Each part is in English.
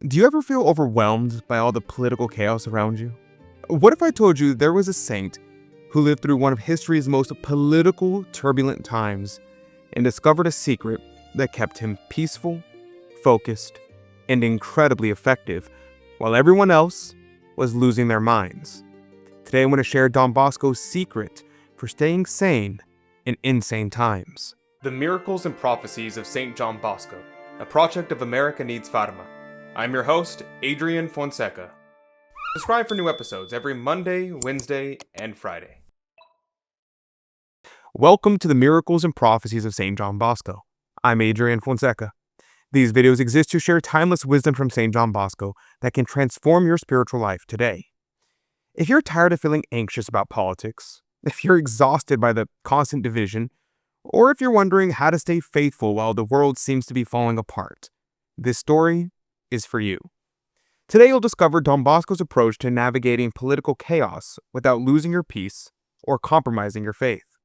Do you ever feel overwhelmed by all the political chaos around you? What if I told you there was a saint who lived through one of history's most political, turbulent times and discovered a secret that kept him peaceful, focused, and incredibly effective while everyone else was losing their minds? Today I want to share Don Bosco's secret for staying sane in insane times. The Miracles and Prophecies of Saint John Bosco, a project of America Needs Fatima. I'm your host, Adrian Fonseca. Subscribe for new episodes every Monday, Wednesday, and Friday. Welcome to the Miracles and Prophecies of Saint John Bosco. I'm Adrian Fonseca. These videos exist to share timeless wisdom from Saint John Bosco that can transform your spiritual life today. If you're tired of feeling anxious about politics, if you're exhausted by the constant division, or if you're wondering how to stay faithful while the world seems to be falling apart, this story is for you. Today you'll discover Don Bosco's approach to navigating political chaos without losing your peace or compromising your faith.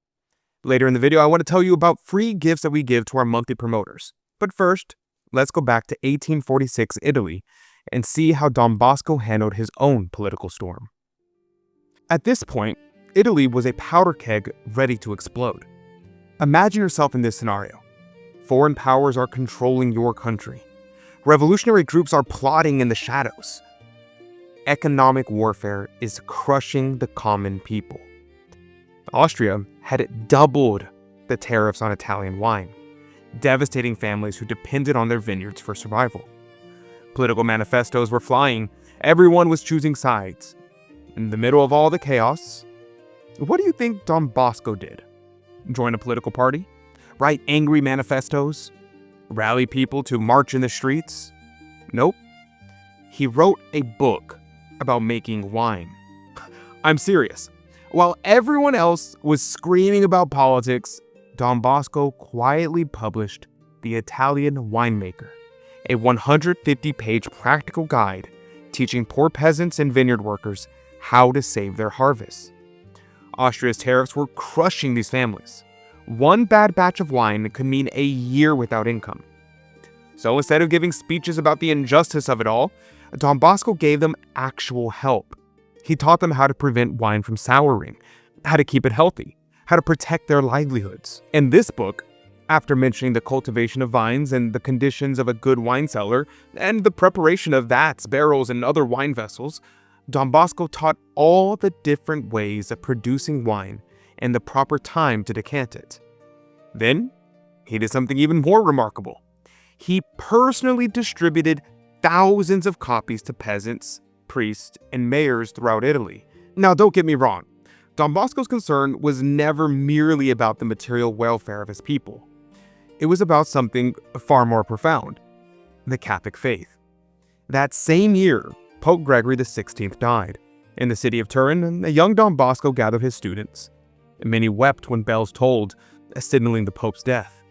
Later in the video, I want to tell you about free gifts that we give to our monthly promoters. But first, let's go back to 1846 Italy and see how Don Bosco handled his own political storm. At this point, Italy was a powder keg ready to explode. Imagine yourself in this scenario. Foreign powers are controlling your country. Revolutionary groups are plotting in the shadows. Economic warfare is crushing the common people. Austria had doubled the tariffs on Italian wine, devastating families who depended on their vineyards for survival. Political manifestos were flying. Everyone was choosing sides. In the middle of all the chaos, what do you think Don Bosco did? Join a political party? Write angry manifestos? Rally people to march in the streets? Nope. He wrote a book about making wine. I'm serious. While everyone else was screaming about politics, Don Bosco quietly published The Italian Winemaker, a 150-page practical guide teaching poor peasants and vineyard workers how to save their harvests. Austria's tariffs were crushing these families. One bad batch of wine could mean a year without income. So instead of giving speeches about the injustice of it all, Don Bosco gave them actual help. He taught them how to prevent wine from souring, how to keep it healthy, how to protect their livelihoods. In this book, after mentioning the cultivation of vines and the conditions of a good wine cellar, and the preparation of vats, barrels, and other wine vessels, Don Bosco taught all the different ways of producing wine and the proper time to decant it. Then, he did something even more remarkable. He personally distributed thousands of copies to peasants, priests, and mayors throughout Italy. Now, don't get me wrong. Don Bosco's concern was never merely about the material welfare of his people. It was about something far more profound: the Catholic faith. That same year, Pope Gregory XVI died. In the city of Turin, a young Don Bosco gathered his students. Many wept when bells tolled, signaling the Pope's death.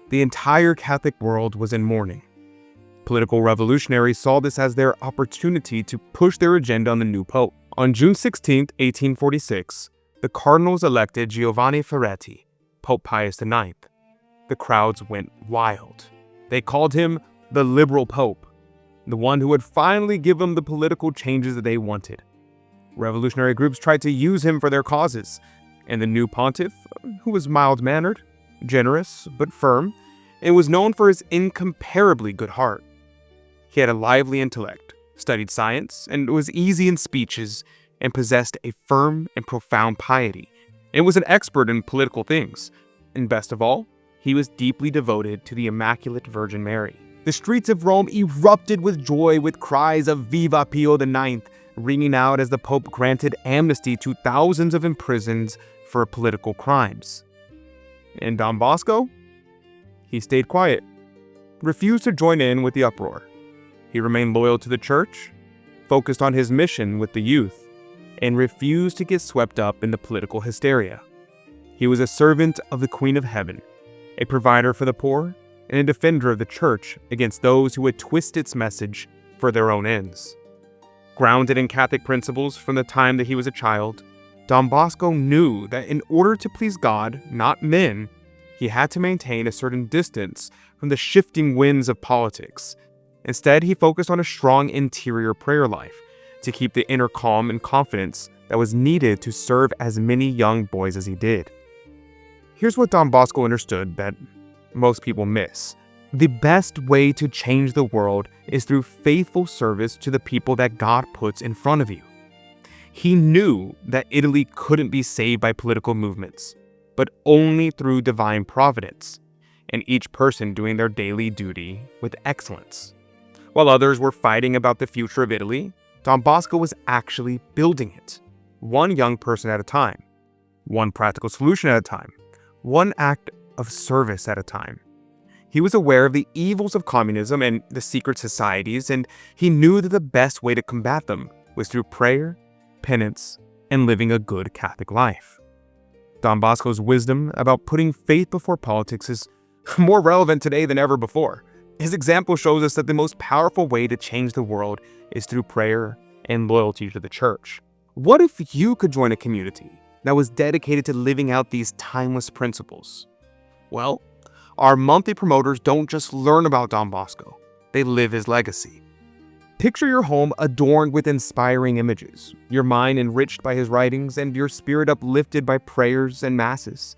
The entire Catholic world was in mourning. Political revolutionaries saw this as their opportunity to push their agenda on the new Pope. On June 16, 1846, the cardinals elected Giovanni Ferretti, Pope Pius IX. The crowds went wild. They called him the liberal Pope, the one who would finally give them the political changes that they wanted. Revolutionary groups tried to use him for their causes, and the new pontiff, who was mild-mannered, generous, but firm, and was known for his incomparably good heart. He had a lively intellect, studied science, and was easy in speeches, and possessed a firm and profound piety, and was an expert in political things. And best of all, he was deeply devoted to the Immaculate Virgin Mary. The streets of Rome erupted with joy, with cries of Viva Pio IX ringing out as the Pope granted amnesty to thousands of imprisoned for political crimes. And Don Bosco? He stayed quiet, refused to join in with the uproar. He remained loyal to the church, focused on his mission with the youth, and refused to get swept up in the political hysteria. He was a servant of the Queen of Heaven, a provider for the poor, and a defender of the church against those who would twist its message for their own ends. Grounded in Catholic principles from the time that he was a child, Don Bosco knew that in order to please God, not men, he had to maintain a certain distance from the shifting winds of politics Instead, he focused on a strong interior prayer life to keep the inner calm and confidence that was needed to serve as many young boys as he did. Here's what Don Bosco understood that most people miss. The best way to change the world is through faithful service to the people that God puts in front of you. He knew that Italy couldn't be saved by political movements, but only through divine providence, and each person doing their daily duty with excellence. While others were fighting about the future of Italy, Don Bosco was actually building it, one young person at a time, one practical solution at a time, one act of service at a time. He was aware of the evils of communism and the secret societies, and he knew that the best way to combat them was through prayer, penance, and living a good Catholic life. Don Bosco's wisdom about putting faith before politics is more relevant today than ever before. His example shows us that the most powerful way to change the world is through prayer and loyalty to the church. What if you could join a community that was dedicated to living out these timeless principles? Well, our monthly promoters don't just learn about Don Bosco, they live his legacy. Picture your home adorned with inspiring images, your mind enriched by his writings, and your spirit uplifted by prayers and masses.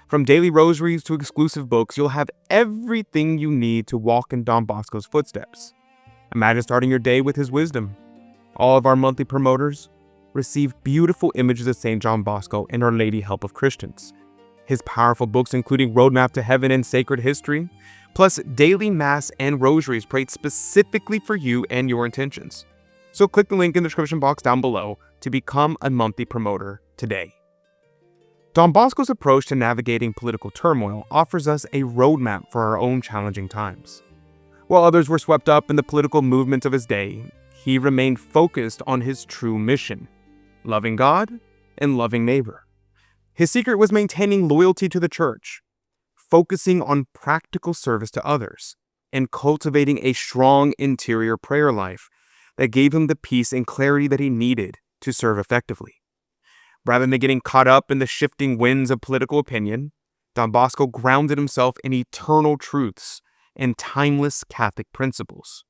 From daily rosaries to exclusive books, you'll have everything you need to walk in Don Bosco's footsteps. Imagine starting your day with his wisdom. All of our monthly promoters receive beautiful images of Saint John Bosco and Our Lady Help of Christians. His powerful books, including Roadmap to Heaven and Sacred History, plus daily mass and rosaries prayed specifically for you and your intentions. So click the link in the description box down below to become a monthly promoter today. Don Bosco's approach to navigating political turmoil offers us a roadmap for our own challenging times. While others were swept up in the political movements of his day, he remained focused on his true mission, loving God and loving neighbor. His secret was maintaining loyalty to the church, focusing on practical service to others, and cultivating a strong interior prayer life that gave him the peace and clarity that he needed to serve effectively. Rather than getting caught up in the shifting winds of political opinion, Don Bosco grounded himself in eternal truths and timeless Catholic principles.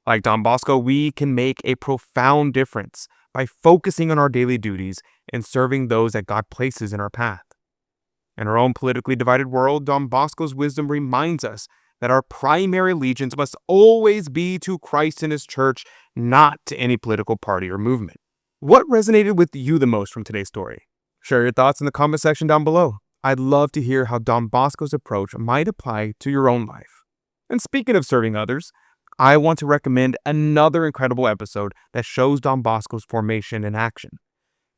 Like Don Bosco, we can make a profound difference by focusing on our daily duties and serving those that God places in our path. In our own politically divided world, Don Bosco's wisdom reminds us that our primary allegiance must always be to Christ and his church, not to any political party or movement. What resonated with you the most from today's story? Share your thoughts in the comment section down below. I'd love to hear how Don Bosco's approach might apply to your own life. And speaking of serving others, I want to recommend another incredible episode that shows Don Bosco's formation in action.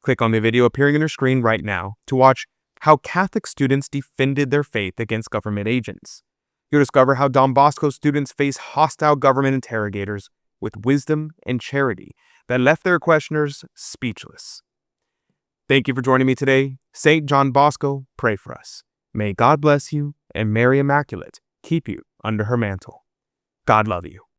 Click on the video appearing on your screen right now to watch how Catholic students defended their faith against government agents. You'll discover how Don Bosco's students face hostile government interrogators with wisdom and charity that left their questioners speechless. Thank you for joining me today. Saint John Bosco, pray for us. May God bless you and Mary Immaculate keep you under her mantle. God love you.